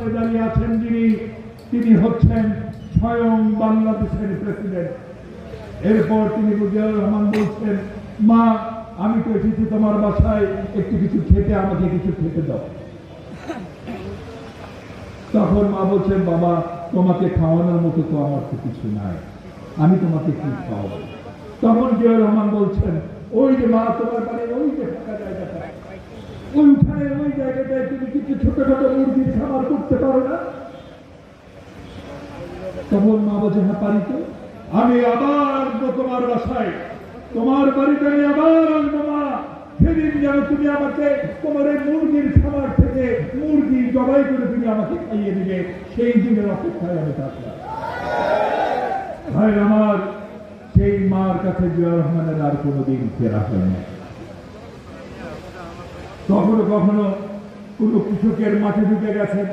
সামনে দাঁড়িয়ে আছেন যিনি, তিনি হচ্ছেন স্বয়ং বাংলাদেশের প্রেসিডেন্ট। এরপর তিনি জিয়াউর রহমান বলছেন, মা আমি তো এসেছি তোমার বাসায়, একটু কিছু খেতে, আমাকে কিছু খেতে দাও। তখন মা বলছেন, বাবা তোমাকে খাওয়ানোর মতো তো আমার তো কিছু নাই, আমি তোমাকে কি খাওয়াবো? তখন জিয়াউর রহমান বলছেন, ওই যে মা তোমার বাড়ির ওই যে ফাঁকা জায়গাটা, ওই উঠানে ওই জায়গাটায় তুমি কিছু ছোটখাটো মুরগির খাবার করতে পারো না? তখন মা বলছে, হ্যাঁ পারি তো, আমি আবার আসবো তোমার বাসায়, তোমার বাড়িতে আমি আবার আসবো মা, সেদিন যেন তুমি আমাকে তোমার এই মুরগির খাবার থেকে মুরগি জবাই করে তুমি আমাকে খাইয়ে দিবে, সেই দিনের অপেক্ষায় আমি থাকলাম। ভাই আমার, সেই মার কাছে জিয়াউর রহমানের আর কোনোদিন ফেরা হয়নি। কখনো কখনো কোনো কৃষকের মাঠে ঢুকে গেছেন,